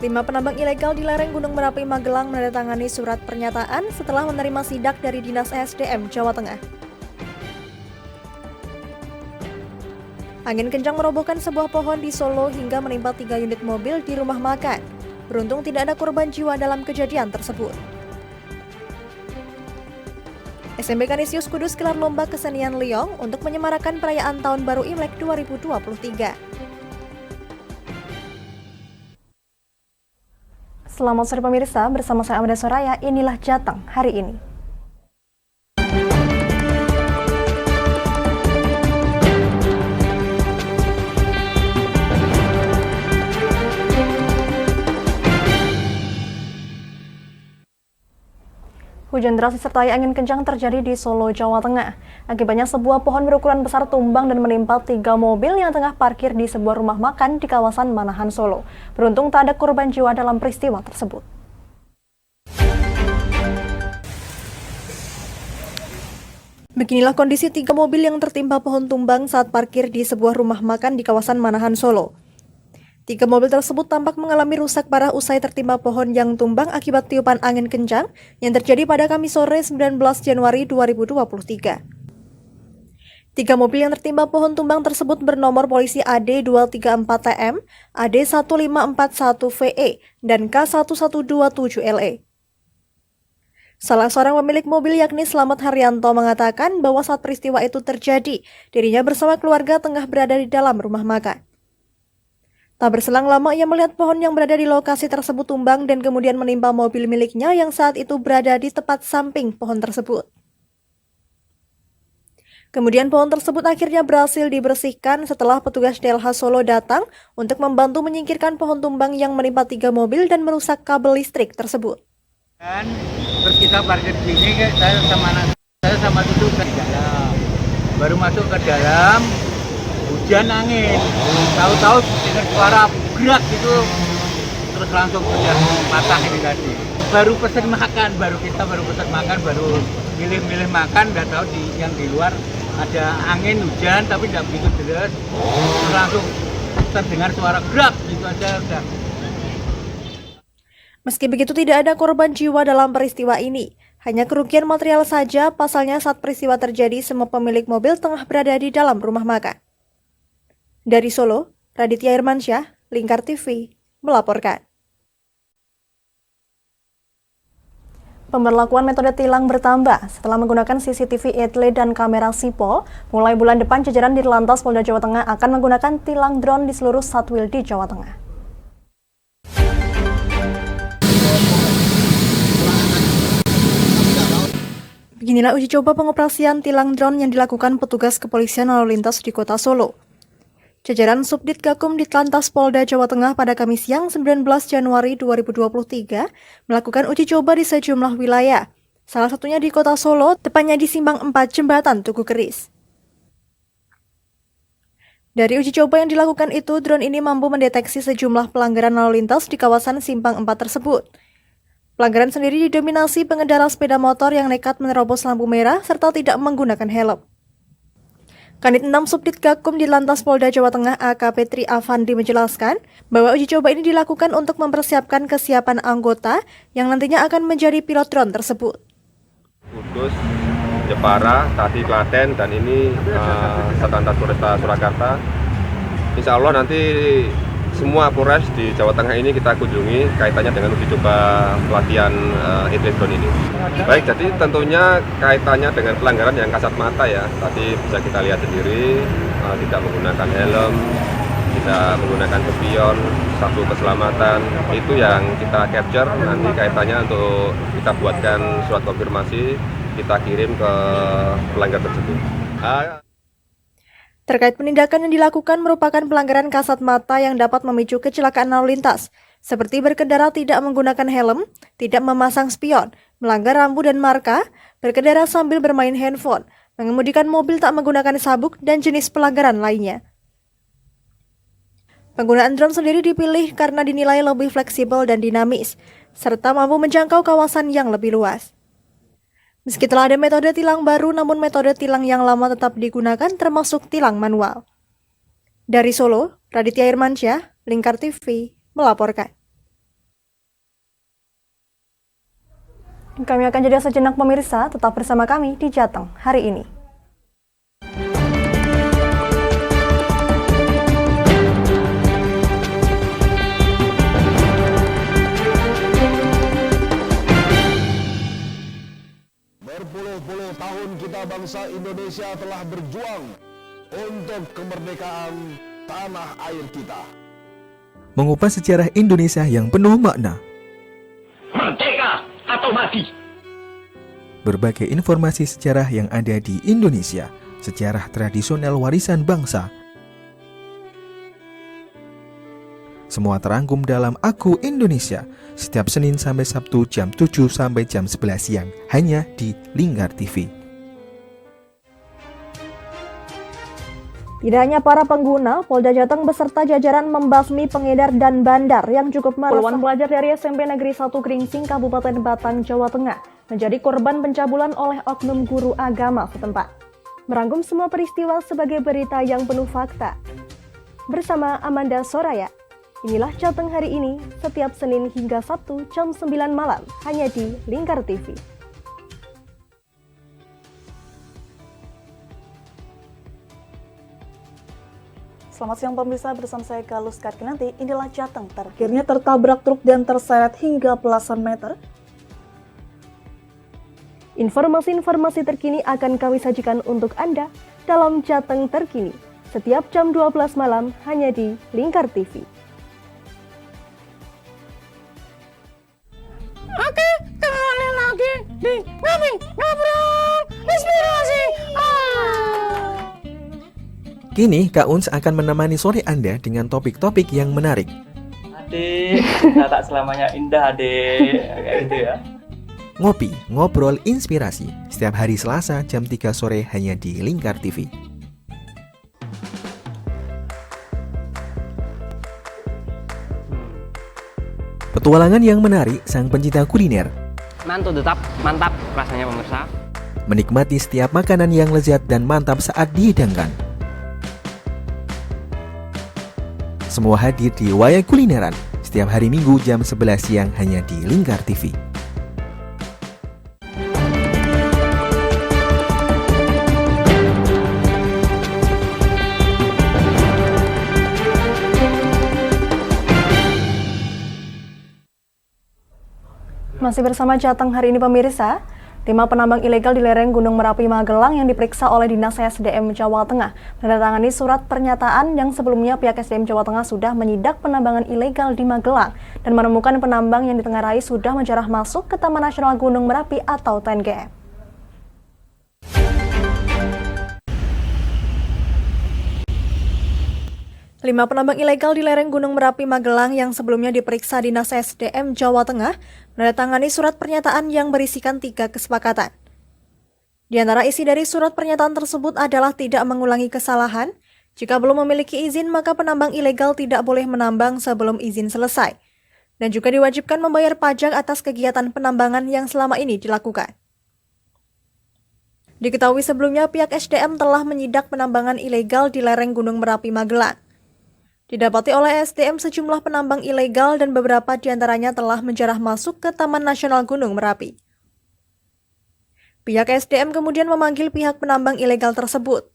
5 penambang ilegal di lereng Gunung Merapi, Magelang menandatangani surat pernyataan setelah menerima sidak dari Dinas ESDM Jawa Tengah. Angin kencang merobohkan sebuah pohon di Solo hingga menimpa 3 unit mobil di rumah makan. Beruntung tidak ada korban jiwa dalam kejadian tersebut. SMB Kanisius Kudus gelar lomba kesenian Liong untuk menyemarakan perayaan Tahun Baru Imlek 2023. Selamat sore pemirsa, bersama saya Amanda Soraya, inilah Jateng hari ini. Hujan deras disertai angin kencang terjadi di Solo, Jawa Tengah. Akibatnya sebuah pohon berukuran besar tumbang dan menimpa 3 mobil yang tengah parkir di sebuah rumah makan di kawasan Manahan, Solo. Beruntung tak ada korban jiwa dalam peristiwa tersebut. Beginilah kondisi 3 mobil yang tertimpa pohon tumbang saat parkir di sebuah rumah makan di kawasan Manahan, Solo. 3 mobil tersebut tampak mengalami rusak parah usai tertimpa pohon yang tumbang akibat tiupan angin kencang yang terjadi pada Kamis sore 19 Januari 2023. 3 mobil yang tertimpa pohon tumbang tersebut bernomor polisi AD234TM, AD1541VE, dan K1127LE. Salah seorang pemilik mobil yakni Slamet Haryanto mengatakan bahwa saat peristiwa itu terjadi, dirinya bersama keluarga tengah berada di dalam rumah makan. Tak berselang lama ia melihat pohon yang berada di lokasi tersebut tumbang dan kemudian menimpa mobil miliknya yang saat itu berada di tepat samping pohon tersebut. Kemudian pohon tersebut akhirnya berhasil dibersihkan setelah petugas DLH Solo datang untuk membantu menyingkirkan pohon tumbang yang menimpa 3 mobil dan merusak kabel listrik tersebut. Terus kita parkir di sini, saya sama duduk ke dalam. Baru masuk ke dalam, hujan angin, tahu-tahu dengar suara gerak gitu, terus langsung udah patah ini tadi. Baru pesen makan, baru pesen makan, baru milih makan, nggak tahu yang di luar ada angin hujan tapi nggak begitu deras, terus langsung terdengar suara gerak gitu aja udah. Meski begitu tidak ada korban jiwa dalam peristiwa ini, hanya kerugian material saja. Pasalnya saat peristiwa terjadi semua pemilik mobil tengah berada di dalam rumah makan. Dari Solo, Raditya Irmansyah, Lingkar TV, melaporkan. Pemberlakuan metode tilang bertambah setelah menggunakan CCTV etle dan kamera sipol. Mulai bulan depan, jajaran Dirlantas Polda Jawa Tengah akan menggunakan tilang drone di seluruh Satwil di Jawa Tengah. Beginilah uji coba pengoperasian tilang drone yang dilakukan petugas kepolisian lalu lintas di Kota Solo. Jajaran Subdit Gakum Ditlantas Polda Jawa Tengah pada Kamis siang 19 Januari 2023 melakukan uji coba di sejumlah wilayah. Salah satunya di Kota Solo, tepatnya di Simpang 4 Jembatan Tugu Keris. Dari uji coba yang dilakukan itu, drone ini mampu mendeteksi sejumlah pelanggaran lalu lintas di kawasan Simpang 4 tersebut. Pelanggaran sendiri didominasi pengendara sepeda motor yang nekat menerobos lampu merah serta tidak menggunakan helm. Kanit 6 Subdit Gakum Ditlantas Polda Jawa Tengah AKP Tri Avandi menjelaskan bahwa uji coba ini dilakukan untuk mempersiapkan kesiapan anggota yang nantinya akan menjadi pilot drone tersebut. Kudus, Jepara, tadi Klaten, dan ini Satlantas Polresta Surakarta. Insya Allah nanti semua Polres di Jawa Tengah ini kita kunjungi kaitannya dengan uji coba pelatihan etle drone ini. Baik, jadi tentunya kaitannya dengan pelanggaran yang kasat mata ya. Tadi bisa kita lihat sendiri, tidak menggunakan helm, tidak menggunakan spion, satu keselamatan. Itu yang kita capture, nanti kaitannya untuk kita buatkan surat konfirmasi, kita kirim ke pelanggar tersebut. Terkait penindakan yang dilakukan merupakan pelanggaran kasat mata yang dapat memicu kecelakaan lalu lintas, seperti berkendara tidak menggunakan helm, tidak memasang spion, melanggar rambu dan marka, berkendara sambil bermain handphone, mengemudikan mobil tak menggunakan sabuk, dan jenis pelanggaran lainnya. Penggunaan drone sendiri dipilih karena dinilai lebih fleksibel dan dinamis, serta mampu menjangkau kawasan yang lebih luas. Meski telah ada metode tilang baru, namun metode tilang yang lama tetap digunakan termasuk tilang manual. Dari Solo, Raditya Irmansyah, Lingkar TV, melaporkan. Kami akan jeda sejenak pemirsa, tetap bersama kami di Jateng hari ini. Berpuluh-puluh tahun kita bangsa Indonesia telah berjuang untuk kemerdekaan tanah air kita. Mengupas sejarah Indonesia yang penuh makna. Merdeka atau mati. Berbagai informasi sejarah yang ada di Indonesia, sejarah tradisional warisan bangsa. Semua terangkum dalam Aku Indonesia, setiap Senin sampai Sabtu jam 7 sampai jam 11 siang, hanya di Lingkar TV. Tidak hanya para pengguna, Polda Jateng beserta jajaran membasmi pengedar dan bandar yang cukup meresahkan. Puluhan pelajar dari SMP Negeri 1 Gringsing, Kabupaten Batang, Jawa Tengah, menjadi korban pencabulan oleh oknum guru agama setempat. Merangkum semua peristiwa sebagai berita yang penuh fakta. Bersama Amanda Soraya, inilah Jateng hari ini, setiap Senin hingga Sabtu jam 9 malam, hanya di Lingkar TV. Selamat siang pemirsa, bersama saya Galus Karkinanti. Inilah Jateng terakhirnya tertabrak truk dan terseret hingga belasan meter. Informasi-informasi terkini akan kami sajikan untuk Anda dalam Jateng terkini, setiap jam 12 malam hanya di Lingkar TV. Oke, kembali lagi di Ngobrol Inspirasi. Kini Kak Uns akan menemani sore Anda dengan topik-topik yang menarik. Adik, kita tak selamanya indah, adik. Kayak gitu ya. Ngopi, ngobrol inspirasi, setiap hari Selasa jam 3 sore hanya di Lingkar TV. Petualangan yang menarik sang pencinta kuliner. Mantul tetap mantap rasanya pemirsa. Menikmati setiap makanan yang lezat dan mantap saat dihidangkan. Semua hadir di Wayang Kulineran setiap hari Minggu jam 11 siang hanya di Lingkar TV. Masih bersama Jateng hari ini pemirsa, 5 penambang ilegal di lereng Gunung Merapi, Magelang yang diperiksa oleh Dinas SDM Jawa Tengah menandatangani surat pernyataan yang sebelumnya pihak SDM Jawa Tengah sudah menyidak penambangan ilegal di Magelang dan menemukan penambang yang ditengarai sudah menjarah masuk ke Taman Nasional Gunung Merapi atau TNGM. Lima penambang ilegal di lereng Gunung Merapi, Magelang yang sebelumnya diperiksa Dinas SDM Jawa Tengah menandatangani surat pernyataan yang berisikan 3 kesepakatan. Di antara isi dari surat pernyataan tersebut adalah tidak mengulangi kesalahan. Jika belum memiliki izin, maka penambang ilegal tidak boleh menambang sebelum izin selesai. Dan juga diwajibkan membayar pajak atas kegiatan penambangan yang selama ini dilakukan. Diketahui sebelumnya pihak SDM telah menyidak penambangan ilegal di lereng Gunung Merapi, Magelang. Didapati oleh SDM sejumlah penambang ilegal dan beberapa diantaranya telah menjarah masuk ke Taman Nasional Gunung Merapi. Pihak SDM kemudian memanggil pihak penambang ilegal tersebut.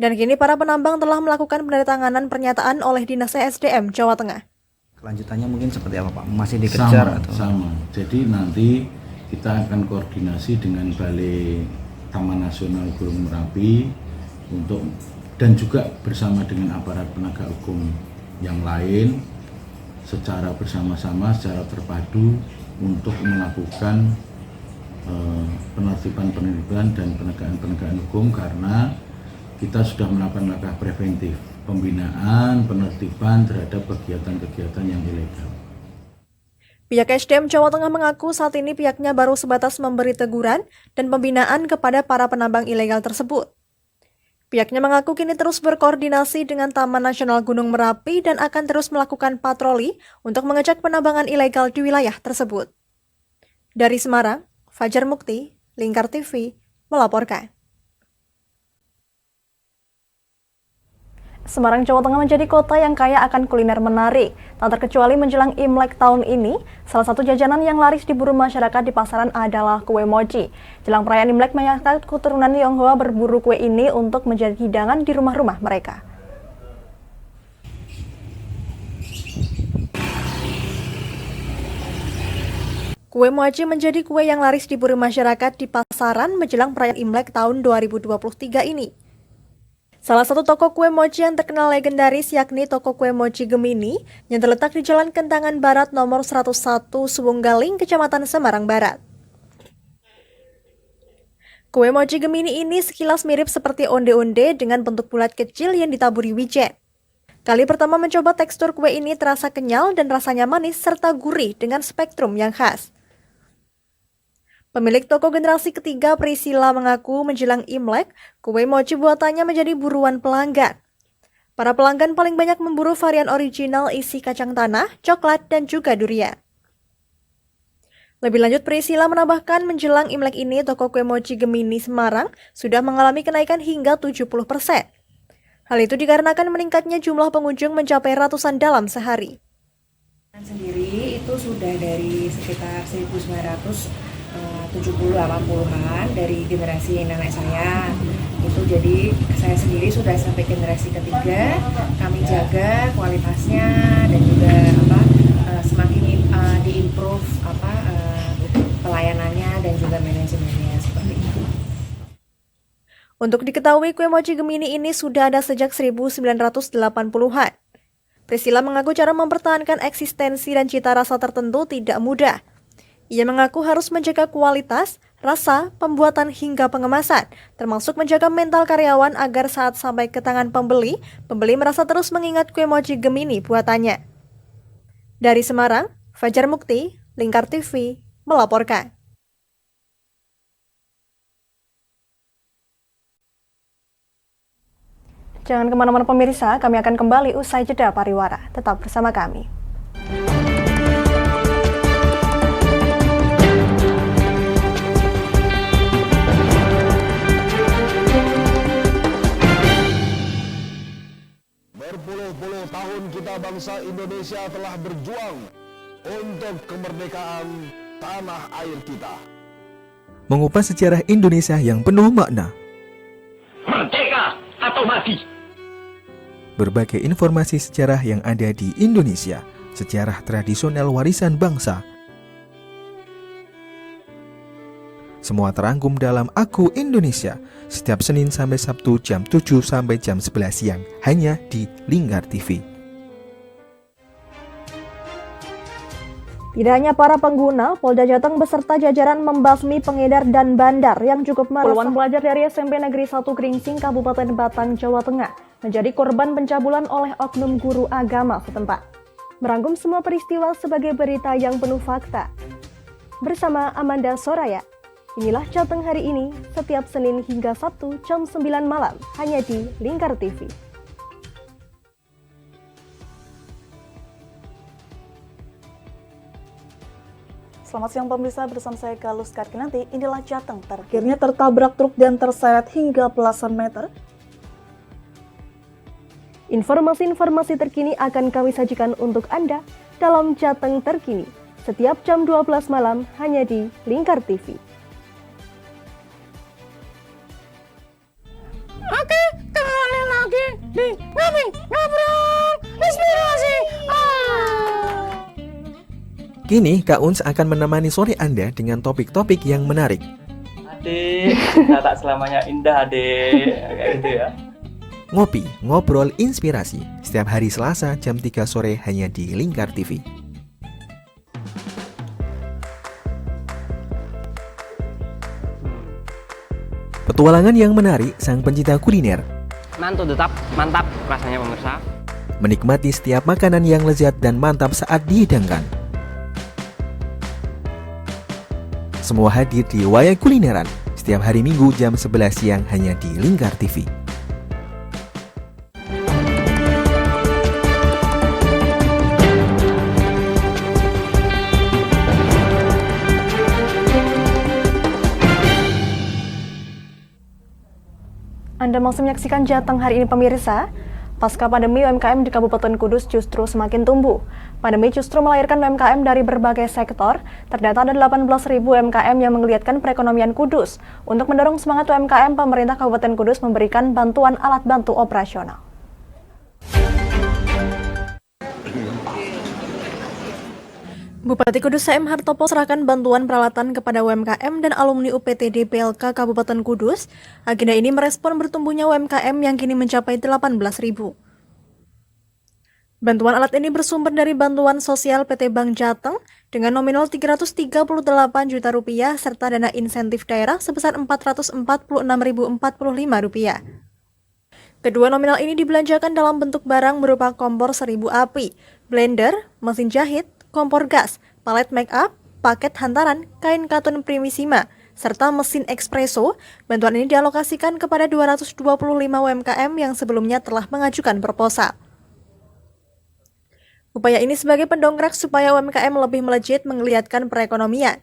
Dan kini para penambang telah melakukan penandatanganan pernyataan oleh Dinas SDM Jawa Tengah. Kelanjutannya mungkin seperti apa Pak? Masih dikejar atau? Sama. Jadi nanti kita akan koordinasi dengan Balai Taman Nasional Gunung Merapi dan juga bersama dengan aparat penegak hukum yang lain secara bersama-sama, secara terpadu untuk melakukan penertiban dan penegakan hukum karena kita sudah melakukan langkah preventif, pembinaan, penertiban terhadap kegiatan-kegiatan yang ilegal. Pihak SDM Jawa Tengah mengaku saat ini pihaknya baru sebatas memberi teguran dan pembinaan kepada para penambang ilegal tersebut. Pihaknya mengaku kini terus berkoordinasi dengan Taman Nasional Gunung Merapi dan akan terus melakukan patroli untuk mengecek penambangan ilegal di wilayah tersebut. Dari Semarang, Fajar Mukti, Lingkar TV, melaporkan. Semarang, Jawa Tengah menjadi kota yang kaya akan kuliner menarik. Tak terkecuali menjelang Imlek tahun ini, salah satu jajanan yang laris diburu masyarakat di pasaran adalah kue mochi. Jelang perayaan Imlek, masyarakat keturunan Tionghoa berburu kue ini untuk menjadi hidangan di rumah-rumah mereka. Kue mochi menjadi kue yang laris diburu masyarakat di pasaran menjelang perayaan Imlek tahun 2023 ini. Salah satu toko kue mochi yang terkenal legendaris yakni toko kue mochi Gemini yang terletak di Jalan Kentangan Barat nomor 101 Suwunggaling, Kecamatan Semarang Barat. Kue mochi Gemini ini sekilas mirip seperti onde-onde dengan bentuk bulat kecil yang ditaburi wijen. Kali pertama mencoba tekstur kue ini terasa kenyal dan rasanya manis serta gurih dengan spektrum yang khas. Pemilik toko generasi ketiga Priscilla mengaku menjelang Imlek, kue mochi buatannya menjadi buruan pelanggan. Para pelanggan paling banyak memburu varian original isi kacang tanah, coklat, dan juga durian. Lebih lanjut, Priscilla menambahkan menjelang Imlek ini toko kue mochi Gemini Semarang sudah mengalami kenaikan hingga 70%. Hal itu dikarenakan meningkatnya jumlah pengunjung mencapai ratusan dalam sehari. Sendiri itu sudah dari sekitar 1970-80-an dari generasi nenek saya. Itu jadi saya sendiri sudah sampai generasi ketiga. Kami jaga kualitasnya dan juga semakin diimprove pelayanannya dan juga manajemennya seperti itu. Untuk diketahui, kue mochi Gemini ini sudah ada sejak 1980-an. Priscilla mengaku cara mempertahankan eksistensi dan cita rasa tertentu tidak mudah. Ia mengaku harus menjaga kualitas, rasa, pembuatan hingga pengemasan, termasuk menjaga mental karyawan agar saat sampai ke tangan pembeli merasa terus mengingat kue mochi Gemini buatannya. Dari Semarang, Fajar Mukti, Lingkar TV, melaporkan. Jangan kemana-mana pemirsa, kami akan kembali usai jeda pariwara. Tetap bersama kami. Berpuluh-puluh tahun kita bangsa Indonesia telah berjuang untuk kemerdekaan tanah air kita. Mengupas sejarah Indonesia yang penuh makna. Merdeka atau mati. Berbagai informasi sejarah yang ada di Indonesia, sejarah tradisional warisan bangsa. Semua terangkum dalam Aku Indonesia, setiap Senin sampai Sabtu jam 7 sampai jam 11 siang, hanya di Lingkar TV. Tidak hanya para pengguna, Polda Jateng beserta jajaran membasmi pengedar dan bandar yang cukup meresahkan. Puluhan pelajar dari SMP Negeri 1 Gringsing, Kabupaten Batang, Jawa Tengah, menjadi korban pencabulan oleh oknum guru agama setempat. Merangkum semua peristiwa sebagai berita yang penuh fakta. Bersama Amanda Soraya, inilah Jateng hari ini, setiap Senin hingga Sabtu jam 9 malam, hanya di Lingkar TV. Selamat siang pemirsa, bersama saya Galus Karkinanti. Inilah Jateng terakhirnya tertabrak truk dan terseret hingga belasan meter. Informasi-informasi terkini akan kami sajikan untuk Anda dalam Jateng Terkini, setiap jam 12 malam hanya di Lingkar TV. Oke, kembali lagi di Ngami Ngobrol Inspirasi. Kini Kak Uns akan menemani sore Anda dengan topik-topik yang menarik. Adik, tak selamanya indah adik, kayak gitu ya. Ngopi, ngobrol inspirasi, setiap hari Selasa jam 3 sore hanya di Lingkar TV. Petualangan yang menarik sang pencinta kuliner. Mantul tetap mantap rasanya pemirsa. Menikmati setiap makanan yang lezat dan mantap saat dihidangkan. Semua hadir di Wayai Kulineran setiap hari Minggu jam 11 siang hanya di Lingkar TV. Anda masih menyaksikan Jateng hari ini pemirsa. Pasca pandemi, UMKM di Kabupaten Kudus justru semakin tumbuh. Pandemi justru melahirkan UMKM dari berbagai sektor. Terdata ada 18.000 UMKM yang menggeliatkan perekonomian Kudus. Untuk mendorong semangat UMKM, pemerintah Kabupaten Kudus memberikan bantuan alat bantu operasional. Bupati Kudus CM Hartopo serahkan bantuan peralatan kepada UMKM dan alumni UPTD PLK Kabupaten Kudus. Agenda ini merespon bertumbuhnya UMKM yang kini mencapai 18.000. Bantuan alat ini bersumber dari bantuan sosial PT Bank Jateng dengan nominal Rp338 juta serta dana insentif daerah sebesar Rp446.045. Kedua nominal ini dibelanjakan dalam bentuk barang berupa kompor 1000 api, blender, mesin jahit, kompor gas, palet make up, paket hantaran, kain katun Primisima, serta mesin espresso. Bantuan ini dialokasikan kepada 225 UMKM yang sebelumnya telah mengajukan proposal. Upaya ini sebagai pendongkrak supaya UMKM lebih melejit menggeliatkan perekonomian.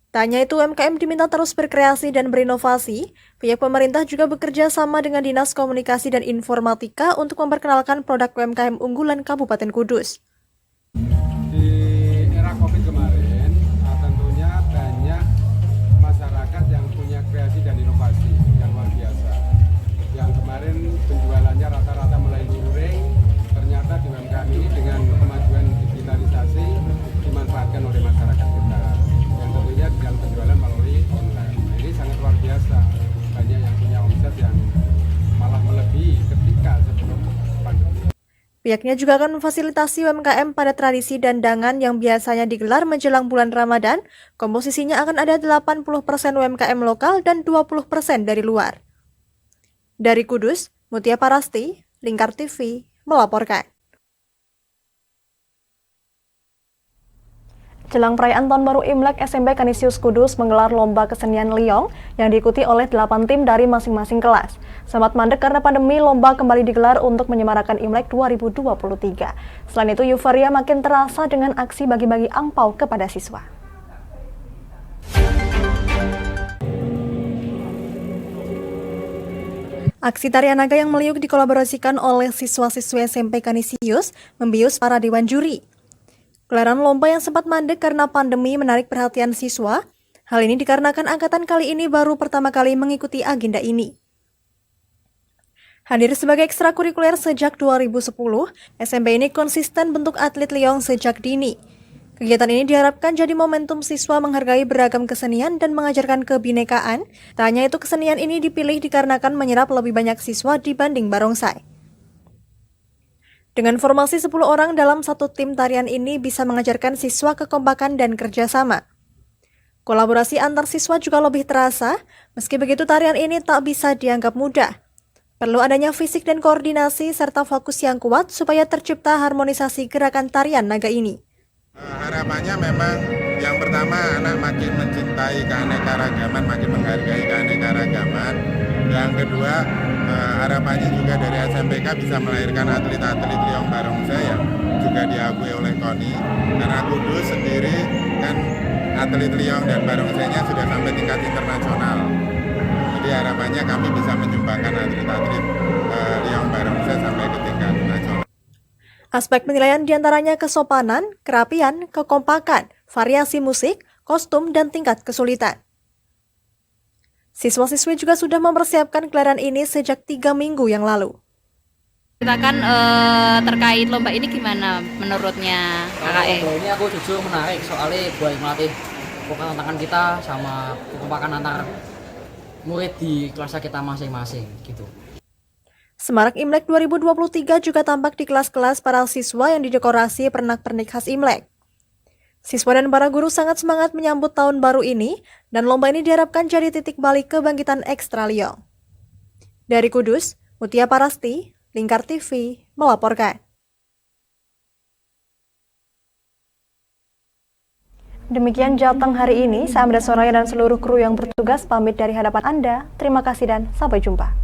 Tak hanya itu, UMKM diminta terus berkreasi dan berinovasi. Pihak pemerintah juga bekerja sama dengan Dinas Komunikasi dan Informatika untuk memperkenalkan produk UMKM unggulan Kabupaten Kudus. Di era COVID kemarin, tentunya banyak masyarakat yang punya kreasi dan inovasi yang luar biasa. Yang kemarin penjualannya rata-rata mulai luring, ternyata di UMKM ini dengan kemajuan digitalisasi dimanfaatkan oleh masyarakat kita. Yang tentunya dalam penjualan melalui online. Nah, ini sangat luar biasa. Banyak yang punya omset yang malah melebihi ketika sebelum pandemi. Pihaknya juga akan memfasilitasi UMKM pada tradisi dandangan yang biasanya digelar menjelang bulan Ramadan. Komposisinya akan ada 80% UMKM lokal dan 20% dari luar. Dari Kudus, Mutia Parasti, Lingkar TV, melaporkan. Jelang perayaan Tahun Baru Imlek, SMP Kanisius Kudus menggelar lomba kesenian Liong yang diikuti oleh 8 tim dari masing-masing kelas. Sempat mandek karena pandemi, lomba kembali digelar untuk menyemarakan Imlek 2023. Selain itu, euforia makin terasa dengan aksi bagi-bagi angpau kepada siswa. Aksi tarian naga yang meliuk dikolaborasikan oleh siswa-siswi SMP Kanisius membius para dewan juri. Gelaran lomba yang sempat mandek karena pandemi menarik perhatian siswa. Hal ini dikarenakan angkatan kali ini baru pertama kali mengikuti agenda ini. Hadir sebagai ekstrakurikuler sejak 2010, SMP ini konsisten bentuk atlet Liong sejak dini. Kegiatan ini diharapkan jadi momentum siswa menghargai beragam kesenian dan mengajarkan kebinekaan. Tak hanya itu, kesenian ini dipilih dikarenakan menyerap lebih banyak siswa dibanding barongsai. Dengan formasi 10 orang dalam satu tim, tarian ini bisa mengajarkan siswa kekompakan dan kerjasama. Kolaborasi antar siswa juga lebih terasa, meski begitu tarian ini tak bisa dianggap mudah. Perlu adanya fisik dan koordinasi serta fokus yang kuat supaya tercipta harmonisasi gerakan tarian naga ini. Harapannya memang yang pertama anak makin mencintai keanekaragaman, makin menghargai keanekaragaman. Yang kedua, harapannya juga dari SMPK bisa melahirkan atlet-atlet Liong Barongsai yang juga diakui oleh KONI. Karena Kudus sendiri kan atlet Liong dan Barongsainya sudah sampai tingkat internasional. Jadi harapannya kami bisa menyumbangkan atlet-atlet Liong Barongsai sampai ke tingkat nasional. Aspek penilaian diantaranya kesopanan, kerapian, kekompakan, variasi musik, kostum, dan tingkat kesulitan. Siswa-siswi juga sudah mempersiapkan gelaran ini sejak 3 minggu yang lalu. Ceritakan terkait lomba ini gimana menurutnya KKE? Lomba ini aku jujur menarik soalnya buat melatih tantangan kita sama kekompakan antar murid di kelas kita masing-masing gitu. Semarak Imlek 2023 juga tampak di kelas-kelas para siswa yang didekorasi pernak-pernik khas Imlek. Siswa dan para guru sangat semangat menyambut tahun baru ini, dan lomba ini diharapkan jadi titik balik kebangkitan ekstra Liong. Dari Kudus, Mutia Parasti, Lingkar TV, melaporkan. Demikian Jateng hari ini, saya Amda Soraya dan seluruh kru yang bertugas pamit dari hadapan Anda. Terima kasih dan sampai jumpa.